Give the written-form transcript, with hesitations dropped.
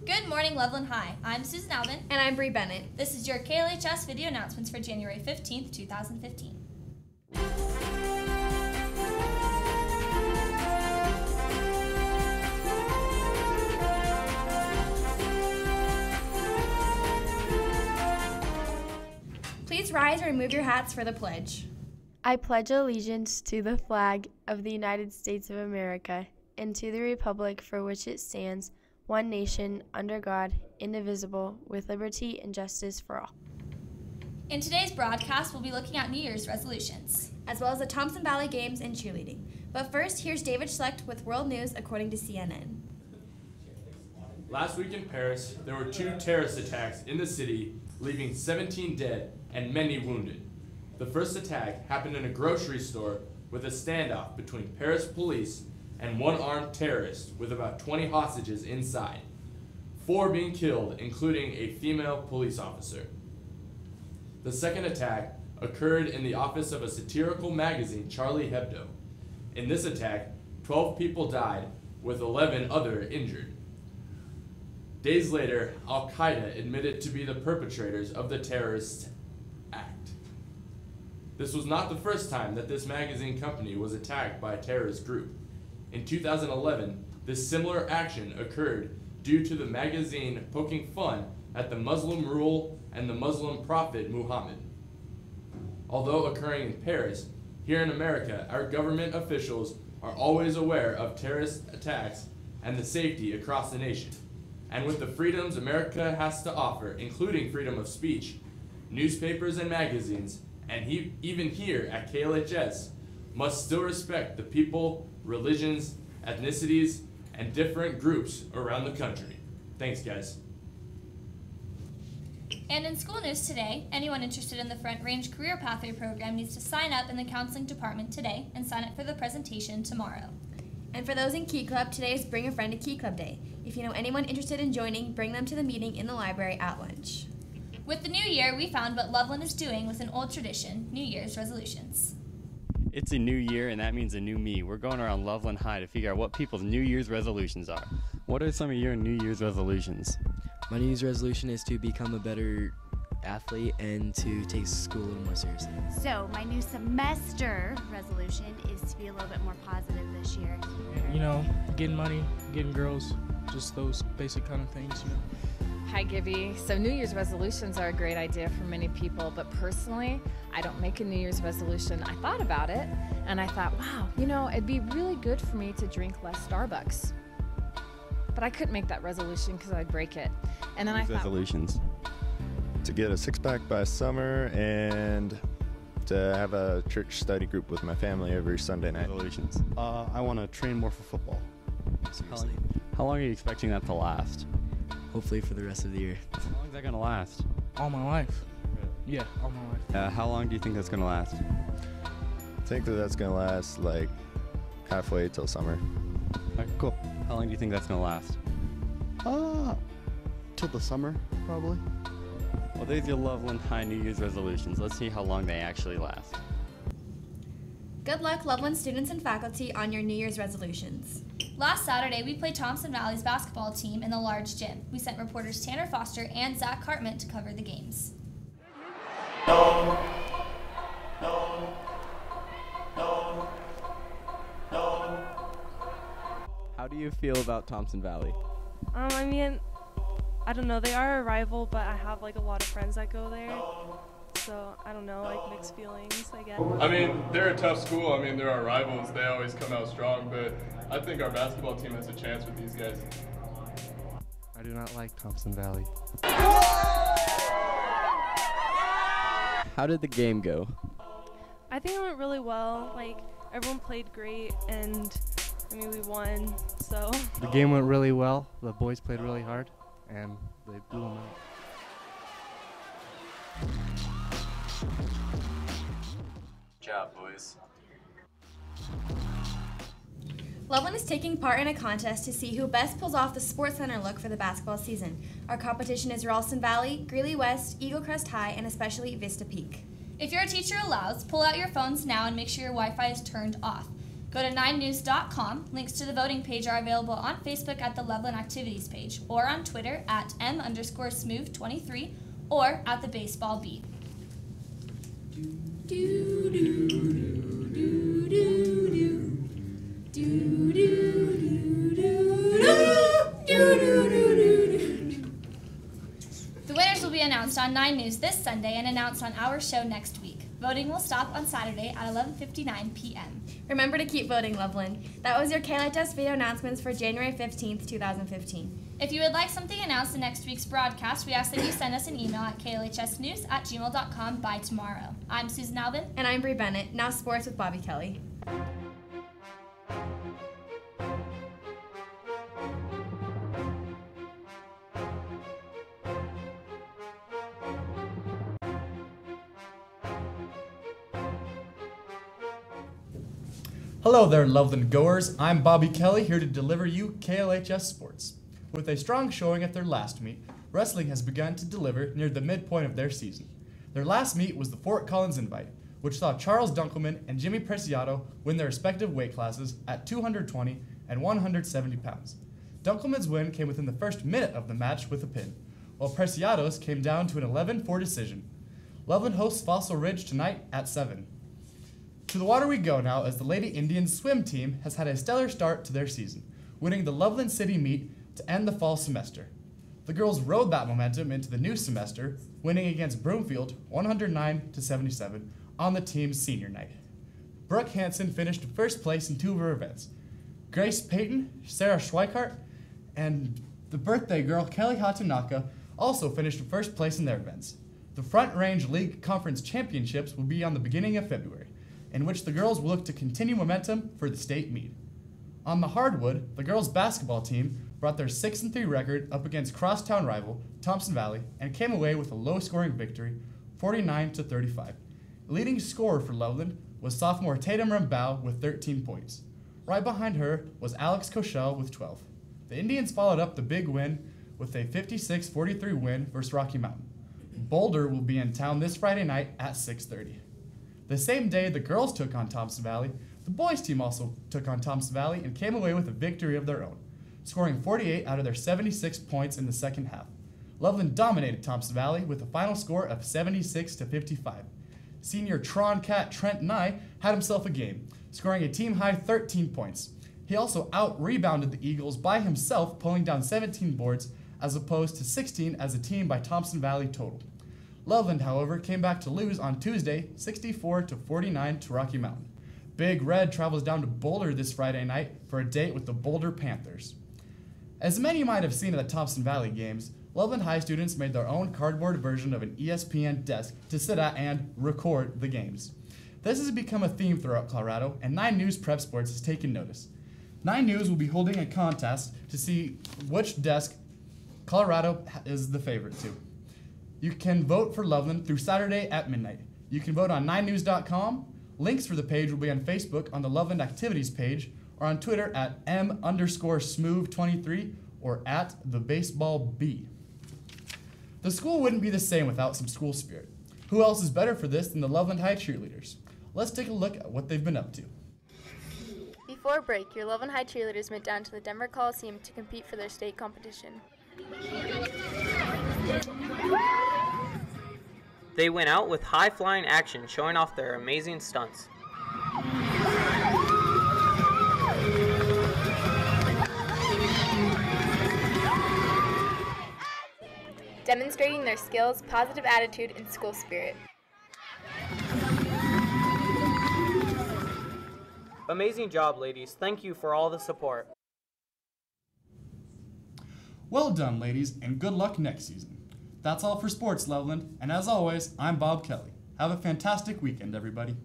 Good morning, Loveland High. I'm Susan Albin. And I'm Bree Bennett. This is your KLHS video announcements for January 15th, 2015. Please rise and remove your hats for the pledge. I pledge allegiance to the flag of the United States of America and to the republic for which it stands, one nation, under God, indivisible, with liberty and justice for all. In today's broadcast, we'll be looking at New Year's resolutions, as well as the Thompson Valley Games and cheerleading. But first, here's David Schlecht with World News according to CNN. Last week in Paris, there were 2 terrorist attacks in the city, leaving 17 dead and many wounded. The first attack happened in a grocery store with a standoff between Paris police and one armed terrorist with about 20 hostages inside, 4 being killed, including a female police officer. The second attack occurred in the office of a satirical magazine, Charlie Hebdo. In this attack, 12 people died, with 11 others injured. Days later, Al-Qaeda admitted to be the perpetrators of the terrorist act. This was not the first time that this magazine company was attacked by a terrorist group. In 2011, this similar action occurred due to the magazine poking fun at the Muslim rule and the Muslim prophet Muhammad. Although occurring in Paris, here in America, our government officials are always aware of terrorist attacks and the safety across the nation. And with the freedoms America has to offer, including freedom of speech, newspapers and magazines, and even here at KLHS, must still respect the people, religions, ethnicities, and different groups around the country. Thanks, guys. And in school news today, anyone interested in the Front Range Career Pathway program needs to sign up in the counseling department today and sign up for the presentation tomorrow. And for those in Key Club, today is Bring a Friend to Key Club Day. If you know anyone interested in joining, bring them to the meeting in the library at lunch. With the new year, we found what Loveland is doing with an old tradition, New Year's resolutions. It's a new year, and that means a new me. We're going around Loveland High to figure out what people's New Year's resolutions are. What are some of your New Year's resolutions? My New Year's resolution is to become a better athlete and to take school a little more seriously. So my new semester resolution is to be a little bit more positive this year. You know, getting money, getting girls, just those basic kind of things, you know. Hi, Gibby. So New Year's resolutions are a great idea for many people, but personally, I don't make a New Year's resolution. I thought about it, and I thought, wow, you know, it'd be really good for me to drink less Starbucks. But I couldn't make that resolution because I'd break it. And then I thought, resolutions. To get a six-pack by summer and to have a church study group with my family every Sunday night. Resolutions. I want to train more for football. Seriously. How long are you expecting that to last? Hopefully for the rest of the year. How long is that going to last? All my life. Really? Yeah, all my life. How long do you think that's going to last? I think that's going to last like halfway till summer. Okay, cool. How long do you think that's going to last? Till the summer, probably. Well, there's your Loveland High New Year's resolutions. Let's see how long they actually last. Good luck, Loveland students and faculty, on your New Year's resolutions. Last Saturday, we played Thompson Valley's basketball team in the large gym. We sent reporters Tanner Foster and Zach Cartman to cover the games. How do you feel about Thompson Valley? I mean, I don't know. They are a rival, but I have like a lot of friends that go there. So, I don't know, like mixed feelings, I guess. I mean, they're a tough school. I mean, they're our rivals. They always come out strong, but I think our basketball team has a chance with these guys. I do not like Thompson Valley. How did the game go? I think it went really well. Like, everyone played great, and I mean, we won, so. The game went really well. The boys played really hard, and they blew them out. Good job, boys. Loveland is taking part in a contest to see who best pulls off the Sports Center look for the basketball season. Our competition is Ralston Valley, Greeley West, Eagle Crest High, and especially Vista Peak. If your teacher allows, pull out your phones now and make sure your Wi-Fi is turned off. Go to 9news.com. Links to the voting page are available on Facebook at the Loveland Activities page or on Twitter at M_smooth23 or at the Baseball Beat. The winners will be announced on 9 News this Sunday and announced on our show next week. Voting will stop on Saturday at 11:59 p.m. Remember to keep voting, Loveland. That was your KLHS video announcements for January 15th, 2015. If you would like something announced in next week's broadcast, we ask that you send us an email at klhsnews@gmail.com by tomorrow. I'm Susan Albin. And I'm Bree Bennett. Now sports with Bobby Kelly. Hello there, Loveland goers. I'm Bobby Kelly, here to deliver you KLHS sports. With a strong showing at their last meet, wrestling has begun to deliver near the midpoint of their season. Their last meet was the Fort Collins Invite, which saw Charles Dunkelman and Jimmy Preciado win their respective weight classes at 220 and 170 pounds. Dunkelman's win came within the first minute of the match with a pin, while Preciado's came down to an 11-4 decision. Loveland hosts Fossil Ridge tonight at 7. To the water we go now, as the Lady Indians swim team has had a stellar start to their season, winning the Loveland City meet to end the fall semester. The girls rode that momentum into the new semester, winning against Broomfield 109-77 on the team's senior night. Brooke Hansen finished first place in 2 of her events. Grace Payton, Sarah Schweikart, and the birthday girl Kelly Hatanaka also finished first place in their events. The Front Range League Conference Championships will be on the beginning of February, in which the girls will look to continue momentum for the state meet. On the hardwood, the girls' basketball team brought their 6-3 record up against crosstown rival Thompson Valley and came away with a low-scoring victory, 49-35. Leading scorer for Loveland was sophomore Tatum Rambau with 13 points. Right behind her was Alex Koschel with 12. The Indians followed up the big win with a 56-43 win versus Rocky Mountain. Boulder will be in town this Friday night at 6:30. The same day the girls took on Thompson Valley, the boys team also took on Thompson Valley and came away with a victory of their own, scoring 48 out of their 76 points in the second half. Loveland dominated Thompson Valley with a final score of 76-55. Senior Tron Cat Trent Nye had himself a game, scoring a team-high 13 points. He also out-rebounded the Eagles by himself, pulling down 17 boards, as opposed to 16 as a team by Thompson Valley total. Loveland, however, came back to lose on Tuesday, 64-49 to Rocky Mountain. Big Red travels down to Boulder this Friday night for a date with the Boulder Panthers. As many might have seen at the Thompson Valley games, Loveland High students made their own cardboard version of an ESPN desk to sit at and record the games. This has become a theme throughout Colorado, and 9 News Prep Sports has taken notice. 9 News will be holding a contest to see which desk Colorado is the favorite to. You can vote for Loveland through Saturday at midnight. You can vote on 9news.com. Links for the page will be on Facebook on the Loveland Activities page or on Twitter at M_smooth23 or at the Baseball Bee. The school wouldn't be the same without some school spirit. Who else is better for this than the Loveland High cheerleaders? Let's take a look at what they've been up to. Before break, your Loveland High cheerleaders went down to the Denver Coliseum to compete for their state competition. They went out with high-flying action, showing off their amazing stunts. Demonstrating their skills, positive attitude, and school spirit. Amazing job, ladies. Thank you for all the support. Well done, ladies, and good luck next season. That's all for sports, Loveland, and as always, I'm Bob Kelly. Have a fantastic weekend, everybody.